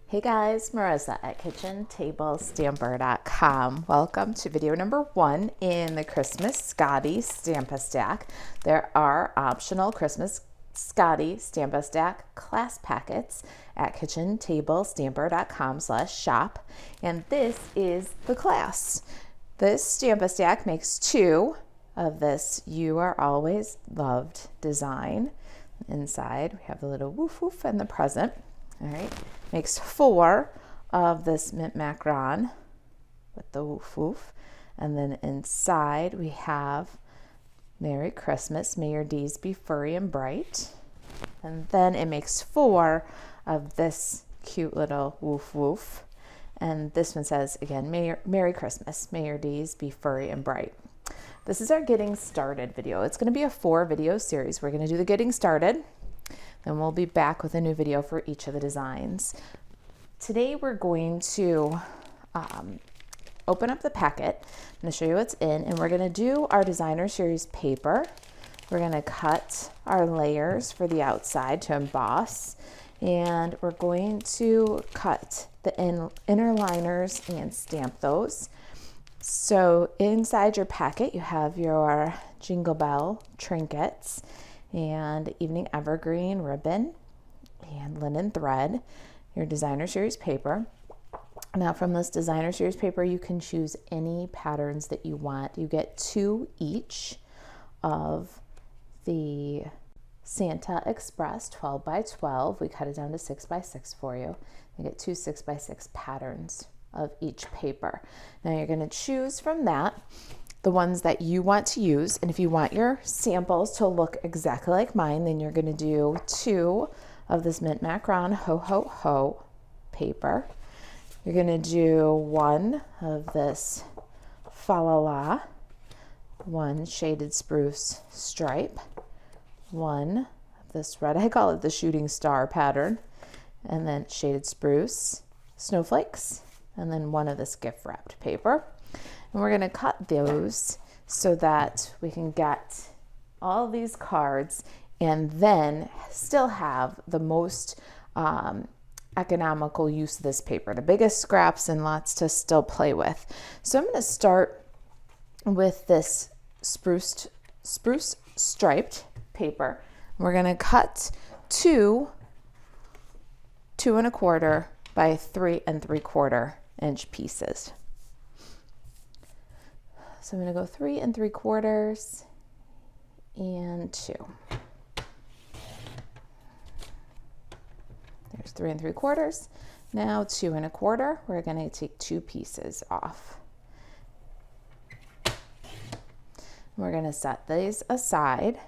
Hey guys, Marisa at kitchentablestamper.com. Welcome to video number 1 in the Christmas Scottie Stampa Stack. There are optional Christmas Scottie Stampa Stack class packets at kitchentablestamper.com/shop, and this is the class. This Stampa Stack makes 2 of this You Are Always Loved design. Inside we have the little woof woof and the present. All right, makes 4 of this mint macaron with the woof woof, and then inside we have Merry Christmas, may your days be furry and bright, and then it makes 4 of this cute little woof woof, and this one says again, Merry Christmas, may your days be furry and bright. This is our getting started video. It's going to be a 4 video series. We're going to do the getting started. And we'll be back with a new video for each of the designs. Today we're going to open up the packet. I'm going to show you what's in, and we're going to do our designer series paper. We're going to cut our layers for the outside to emboss, and we're going to cut the inner liners and stamp those. So inside your packet you have your Jingle Bell trinkets and evening evergreen ribbon and linen thread, your designer series paper. Now from this designer series paper you can choose any patterns that you want. You get 2 each of the Santa Express 12 by 12. We cut it down to 6 by 6 for you. You get 2 6 by 6 patterns of each paper. Now you're going to choose from that the ones that you want to use, and if you want your samples to look exactly like mine, then you're going to do 2 of this mint macaron ho ho ho paper. You're going to do 1 of this fa la la, 1 shaded spruce stripe, 1 of this red, I call it the shooting star pattern, and then shaded spruce snowflakes, and then 1 of this gift wrapped paper. And we're going to cut those so that we can get all of these cards and then still have the most economical use of this paper, the biggest scraps and lots to still play with. So I'm going to start with this spruce striped paper. We're going to cut 2 2¼ by 3 3/4 inch pieces. So I'm going to go 3 3/4 and 2. There's 3 3/4. Now 2 1/4. We're going to take 2 pieces off. We're going to set these aside.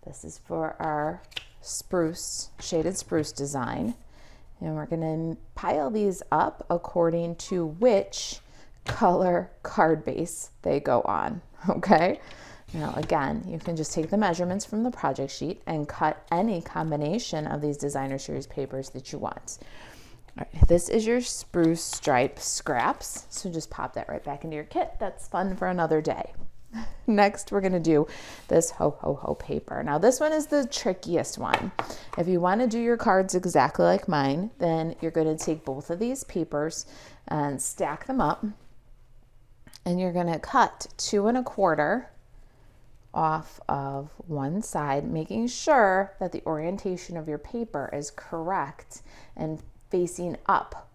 This is for our spruce, shaded spruce design. And we're going to pile these up according to which color card base they go on. Okay, now again, you can just take the measurements from the project sheet and cut any combination of these designer series papers that you want. All right, this is your spruce stripe scraps, so just pop that right back into your kit. That's fun for another day. Next, we're going to do this ho ho ho paper. Now this one is the trickiest one. If you want to do your cards exactly like mine, then you're going to take both of these papers and stack them up, and you're going to cut 2 1/4 off of one side, making sure that the orientation of your paper is correct and facing up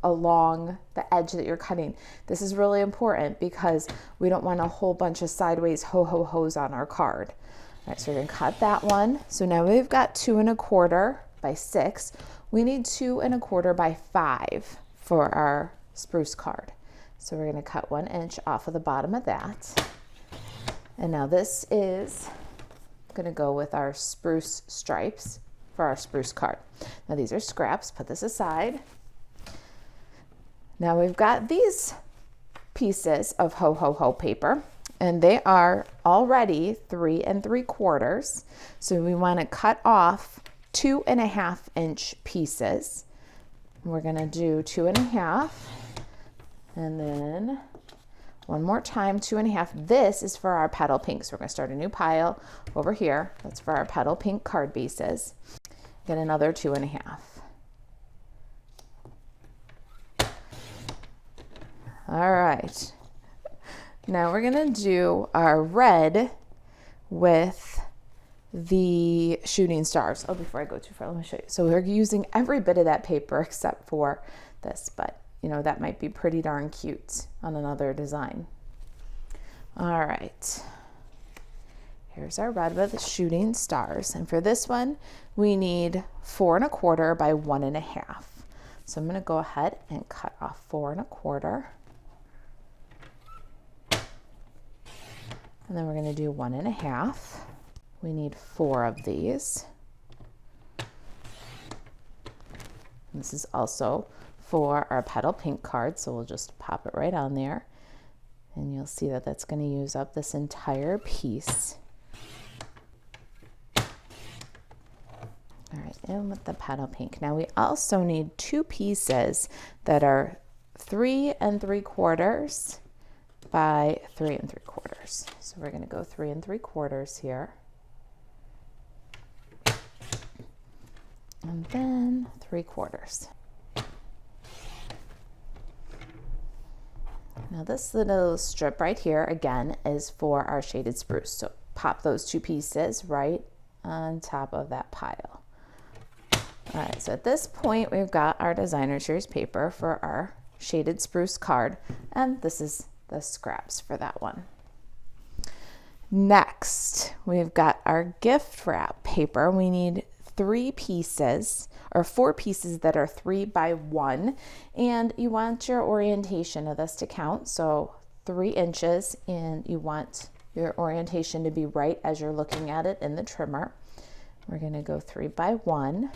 along the edge that you're cutting. This is really important because we don't want a whole bunch of sideways ho ho ho's on our card. All right, so we're going to cut that one. So now we've got 2 1/4 by 6. We need 2 1/4 by 5 for our spruce card. So we're going to cut 1 inch off of the bottom of that. And now this is going to go with our spruce stripes for our spruce card. Now these are scraps. Put this aside. Now we've got these pieces of ho ho ho paper, and they are already 3 3/4. So we want to cut off 2 1/2 inch pieces. We're going to do 2 1/2, and then one more time, 2 1/2. This is for our petal pink. So we're going to start a new pile over here. That's for our petal pink card bases. get another 2.5. All right, now we're gonna do our red with the shooting stars. Oh, before I go too far, let me show you. So we're using every bit of that paper except for this, but you know, that might be pretty darn cute on another design. All right, here's our red with shooting stars. And for this one, we need 4 1/4 by 1 1/2. So I'm gonna go ahead and cut off 4 1/4. And then we're gonna do 1 1/2. We need 4 of these. And this is also for our petal pink card, so we'll just pop it right on there. And you'll see that that's going to use up this entire piece. All right, and with the petal pink. Now we also need 2 pieces that are 3 3/4 by 3 3/4. So we're going to go 3 3/4 here. And then 3/4. Now this little strip right here, again, is for our shaded spruce. So pop those 2 pieces right on top of that pile. All right, so at this point, we've got our designer series paper for our shaded spruce card, and this is the scraps for that one. Next, we've got our gift wrap paper. We need 3 pieces or 4 pieces that are 3 by 1, and you want your orientation of this to count, so 3 inches, and you want your orientation to be right as you're looking at it in the trimmer. We're going to go 3 by 1.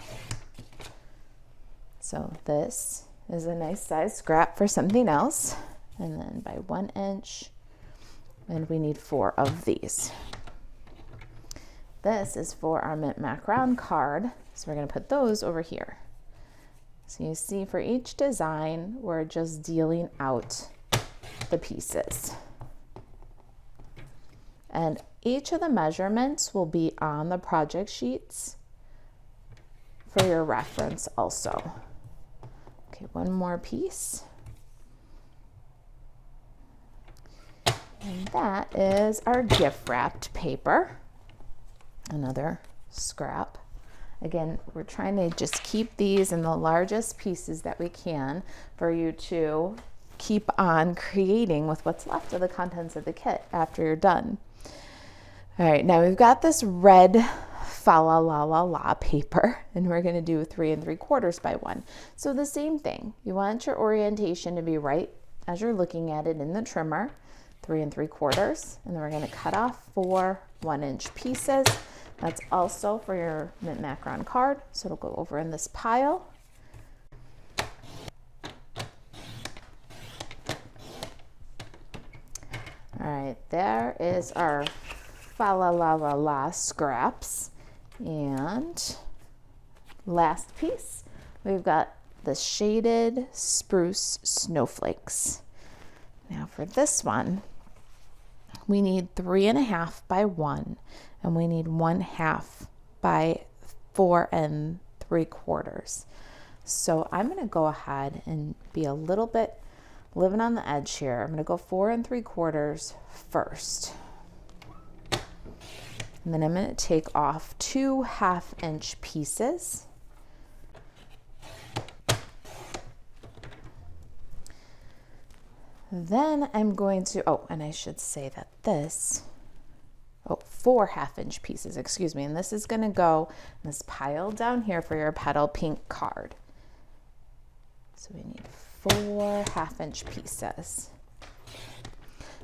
So this is a nice size scrap for something else, and then by 1 inch, and we need 4 of these. This is for our mint macaron card, so we're going to put those over here. So you see, for each design, we're just dealing out the pieces. And each of the measurements will be on the project sheets for your reference also. Okay, one more piece. And that is our gift wrapped paper. Another scrap. Again, we're trying to just keep these in the largest pieces that we can for you to keep on creating with what's left of the contents of the kit after you're done. All right, now we've got this red fa la la la la paper, and we're going to do 3 3/4 by 1. So the same thing. You want your orientation to be right as you're looking at it in the trimmer, 3 3/4, and then we're going to cut off 4 1-inch pieces. That's also for your mint macaron card, so it'll go over in this pile. All right, there is our fa la la la la scraps. And last piece, we've got the shaded spruce snowflakes. Now for this one, we need 3 1/2 by 1, and we need 1/2 by 4 3/4. So I'm going to go ahead and be a little bit living on the edge here. I'm going to go 4 3/4 first. And then I'm going to take off 2 1/2-inch pieces. Then I'm going to, oh, and I should say that this, 4 1/2-inch pieces, excuse me. And this is going to go in this pile down here for your petal pink card. So we need 4 1/2-inch pieces.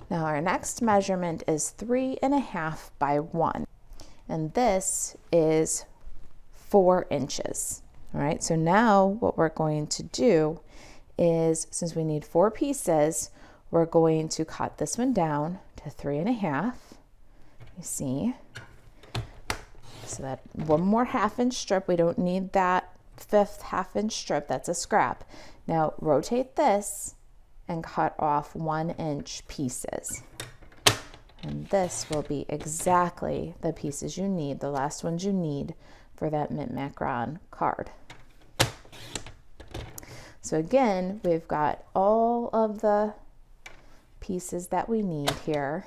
Now our next measurement is 3 1/2 by 1. And this is 4 inches. All right, so now what we're going to do is, since we need 4 pieces, we're going to cut this one down to 3 1/2. You see? So that one more 1/2-inch strip, we don't need that 5th 1/2-inch strip, that's a scrap. Now rotate this and cut off 1-inch pieces. And this will be exactly the pieces you need, the last ones you need for that mint macaron card. So again, we've got all of the pieces that we need here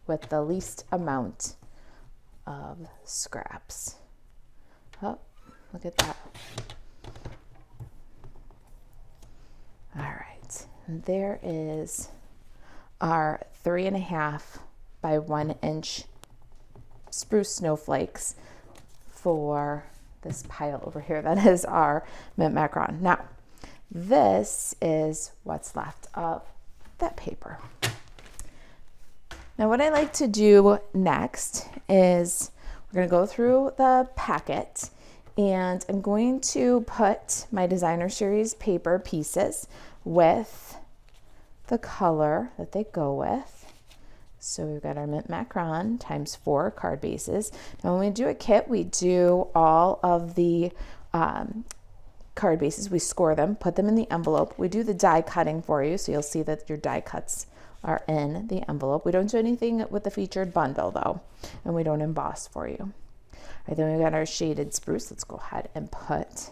with the least amount of scraps. Oh, look at that. All right, and there is our 3.5 by 1 inch spruce snowflakes for this pile over here. That is our mint macaron. Now, this is what's left of that paper. Now, what I like to do next is we're going to go through the packet, and I'm going to put my designer series paper pieces with the color that they go with. So we've got our mint macaron times 4 card bases. Now when we do a kit, we do all of the card bases. We score them, put them in the envelope. We do the die cutting for you, so you'll see that your die cuts are in the envelope. We don't do anything with the featured bundle though, and we don't emboss for you. All right, then we've got our shaded spruce. Let's go ahead and put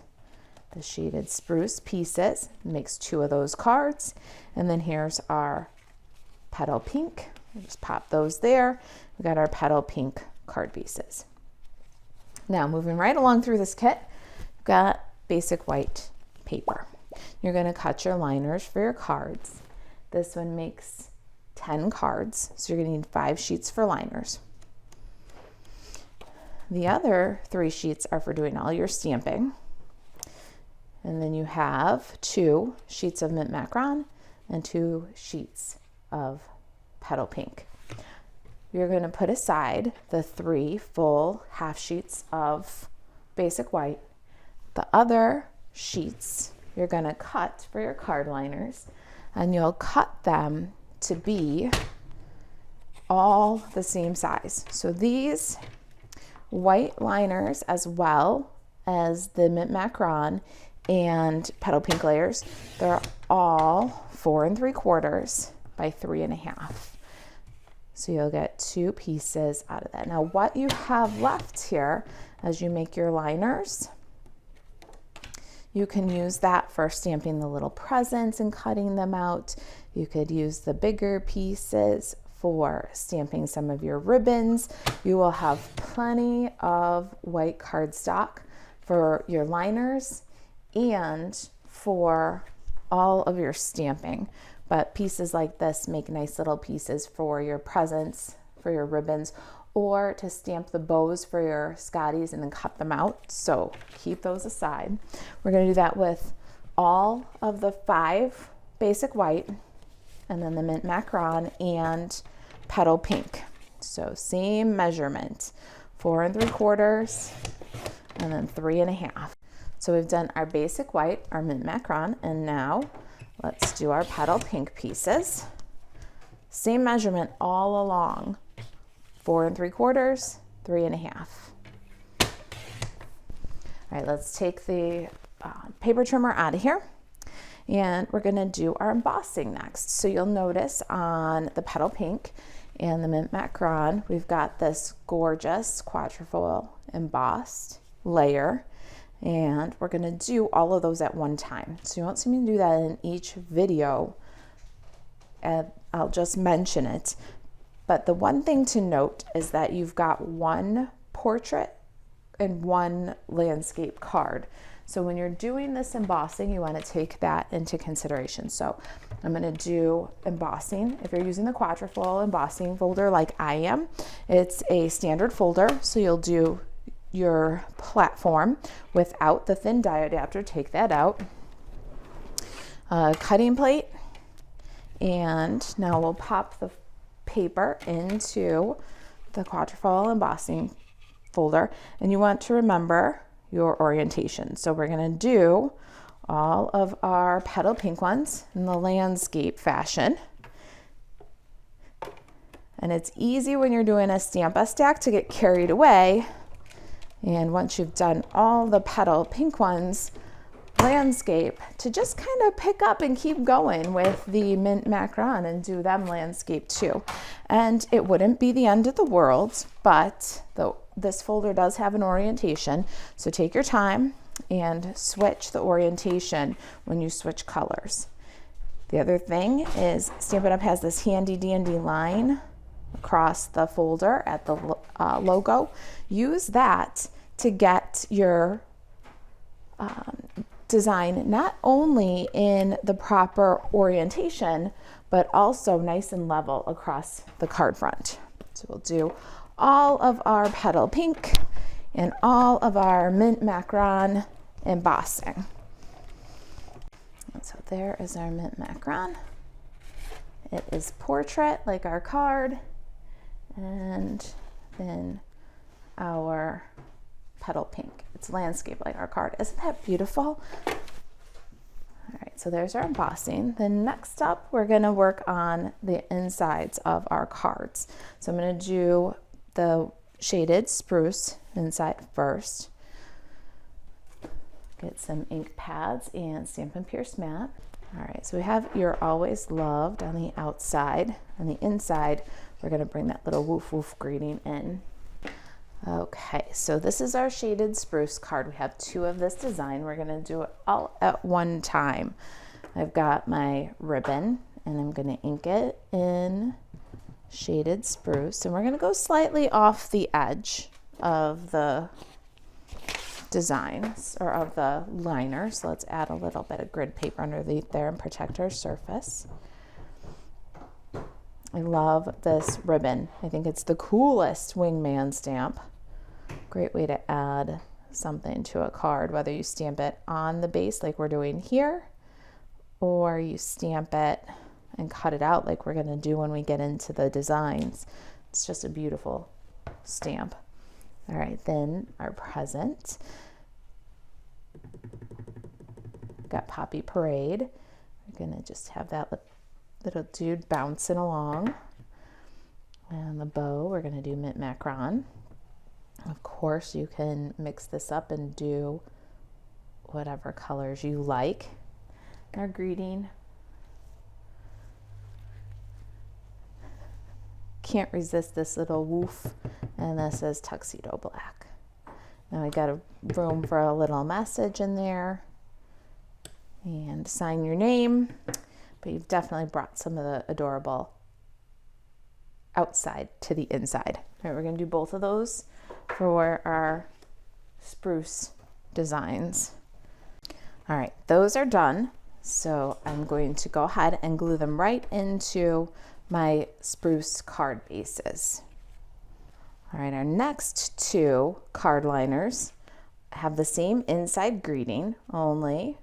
the shaded spruce pieces. Makes 2 of those cards. And then here's our petal pink. We'll just pop those there. We've got our petal pink card pieces. Now moving right along through this kit, we've got basic white paper. You're going to cut your liners for your cards. This one makes 10 cards, so you're going to need 5 sheets for liners. The other 3 sheets are for doing all your stamping. And then you have 2 sheets of mint macaron and 2 sheets of petal pink. You're going to put aside the 3 full half sheets of basic white. The other sheets you're going to cut for your card liners, and you'll cut them to be all the same size. So these white liners, as well as the mint macaron and petal pink layers, they're all 4 3/4 by 3.5. So you'll get 2 pieces out of that. Now what you have left here as you make your liners, you can use that for stamping the little presents and cutting them out. You could use the bigger pieces for stamping some of your ribbons. You will have plenty of white cardstock for your liners and for all of your stamping. But pieces like this make nice little pieces for your presents, for your ribbons, or to stamp the bows for your Scotties and then cut them out. So keep those aside. We're going to do that with all of the 5 basic white, and then the mint macaron and petal pink. So same measurement, 4 3/4 and then 3.5. So we've done our basic white, our mint macaron, and now let's do our petal pink pieces. Same measurement all along, 4 3/4, 3.5. All right, let's take the paper trimmer out of here, and we're gonna do our embossing next. So you'll notice on the petal pink and the mint macaron, we've got this gorgeous quatrefoil embossed layer, and we're gonna do all of those at one time. So you won't see me do that in each video, and I'll just mention it. But the one thing to note is that you've got 1 portrait and 1 landscape card. So when you're doing this embossing, you want to take that into consideration. So I'm going to do embossing. If you're using the quatrefoil embossing folder like I am, it's a standard folder. So you'll do your platform without the thin die adapter. Take that out. Cutting plate. And now we'll pop the paper into the quatrefoil embossing folder, and you want to remember your orientation. So we're going to do all of our petal pink ones in the landscape fashion, and it's easy when you're doing a stamp-a-stack to get carried away, and once you've done all the petal pink ones, landscape to just kind of pick up and keep going with the mint macaron and do them landscape too. And it wouldn't be the end of the world, but this folder does have an orientation, so take your time and switch the orientation when you switch colors. The other thing is Stampin' Up! Has this handy dandy line across the folder at the logo. Use that to get your design not only in the proper orientation, but also nice and level across the card front. So we'll do all of our petal pink and all of our mint macaron embossing. And so there is our mint macaron. It is portrait like our card, and then our petal pink. It's landscape like our card. Isn't that beautiful? All right, so there's our embossing. Then next up, we're gonna work on the insides of our cards. So I'm gonna do the shaded spruce inside first. Get some ink pads and Stampin' Pierce matte. All right, so we have You're Always Loved on the outside. On the inside, we're gonna bring that little woof woof greeting in. Okay, so this is our shaded spruce card. We have 2 of this design. We're gonna do it all at one time. I've got my ribbon and I'm gonna ink it in shaded spruce, and we're gonna go slightly off the edge of the designs or of the liner. So let's add a little bit of grid paper underneath there and protect our surface. I love this ribbon. I think it's the coolest wingman stamp. Great way to add something to a card, whether you stamp it on the base like we're doing here, or you stamp it and cut it out like we're gonna do when we get into the designs. It's just a beautiful stamp. All right, then our present. Got Poppy Parade. We're gonna just have that little dude bouncing along. And the bow, we're gonna do mint macaron. Of course, you can mix this up and do whatever colors you like. Our greeting. Can't resist this little woof, and this is Tuxedo Black. Now I got a room for a little message in there, and sign your name, but you've definitely brought some of the adorable outside to the inside. All right, we're gonna do both of those for our spruce designs. All right, those are done. So I'm going to go ahead and glue them right into my spruce card bases. All right, our next 2 card liners have the same inside greeting, only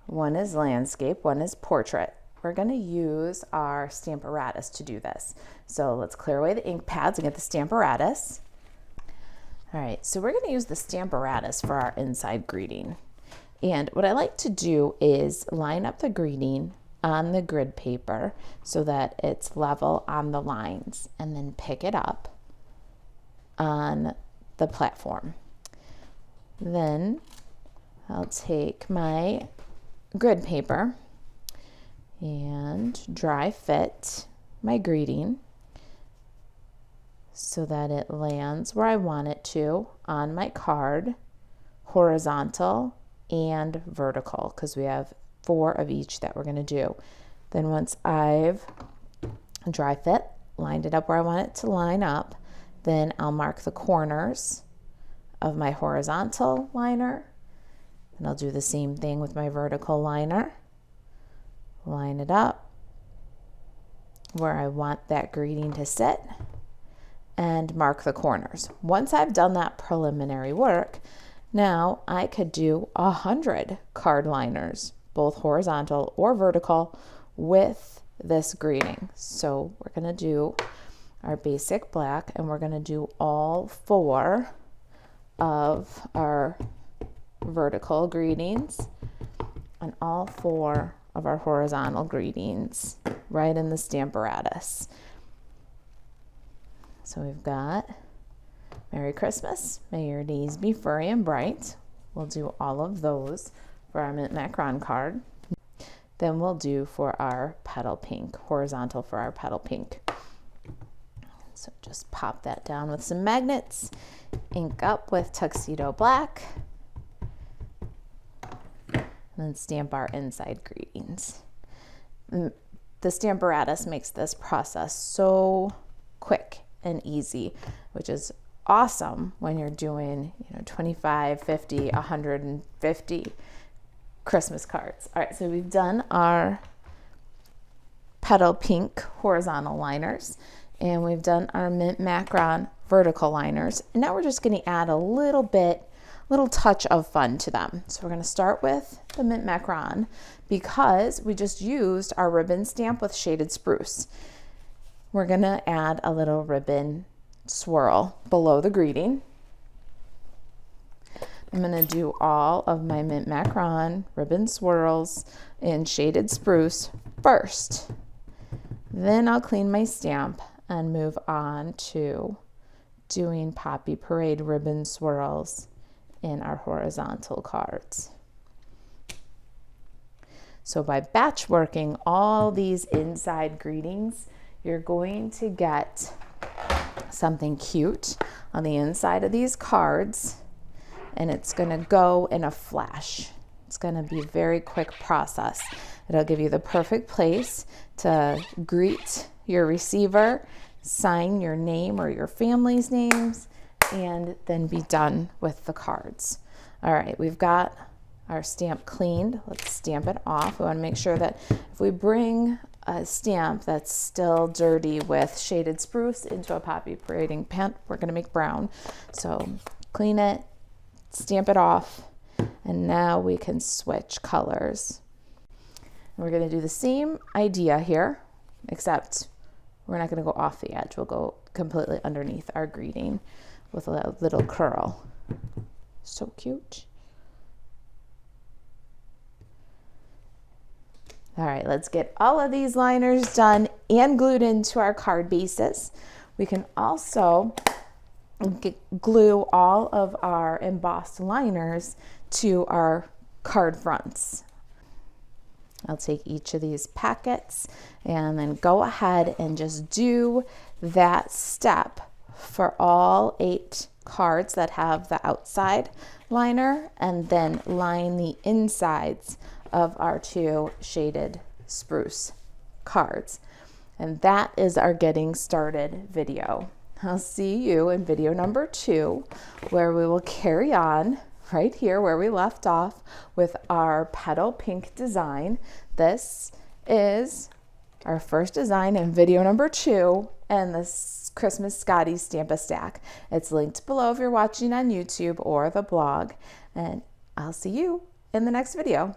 one is landscape, one is portrait. We're gonna use our Stamparatus to do this. So let's clear away the ink pads and get the Stamparatus. All right, so we're gonna use the Stamparatus for our inside greeting. And what I like to do is line up the greeting on the grid paper so that it's level on the lines, and then pick it up on the platform. Then I'll take my grid paper and dry fit my greeting so that it lands where I want it to on my card, horizontal and vertical, because we have 4 of each that we're going to do. Then once I've dry fit, lined it up where I want it to line up, then I'll mark the corners of my horizontal liner, and I'll do the same thing with my vertical liner. Line it up where I want that greeting to sit and mark the corners. Once I've done that preliminary work, now I could do 100 card liners, both horizontal or vertical, with this greeting. So we're gonna do our basic black, and we're gonna do all 4 of our vertical greetings and all 4 of our horizontal greetings right in the Stamparatus. So we've got Merry Christmas, may your days be furry and bright. We'll do all of those for our mint macaron card. Then we'll do for our petal pink, horizontal for our petal pink. So just pop that down with some magnets, ink up with tuxedo black, and then stamp our inside greetings. The Stamparatus makes this process so quick and easy, which is awesome when you're doing 25, 50, 150 Christmas cards. All right, so we've done our petal pink horizontal liners, and we've done our mint macaron vertical liners. And now we're just going to add a little touch of fun to them. So we're going to start with the mint macaron because we just used our ribbon stamp with shaded spruce. We're going to add a little ribbon swirl below the greeting. I'm going to do all of my mint macaron ribbon swirls in shaded spruce first. Then I'll clean my stamp and move on to doing Poppy Parade ribbon swirls in our horizontal cards. So by batch working all these inside greetings, you're going to get something cute on the inside of these cards, and it's going to go in a flash. It's going to be a very quick process. It'll give you the perfect place to greet your receiver, sign your name or your family's names, and then be done with the cards. All right, we've got our stamp cleaned. Let's stamp it off. We want to make sure that if we bring a stamp that's still dirty with shaded spruce into a Poppy Parading pen, we're going to make brown. So clean it, stamp it off, and now we can switch colors. And we're going to do the same idea here, except we're not going to go off the edge. We'll go completely underneath our greeting with a little curl. So cute. All right, let's get all of these liners done and glued into our card bases. We can also glue all of our embossed liners to our card fronts. I'll take each of these packets and then go ahead and just do that step for all 8 cards that have the outside liner, and then line the insides of our 2 shaded spruce cards. And that is our getting started video. I'll see you in video number 2, where we will carry on right here where we left off with our petal pink design. This is our first design in video number 2, and this Christmas Scottie Stamp-A-Stack. It's linked below if you're watching on YouTube or the blog, and I'll see you in the next video.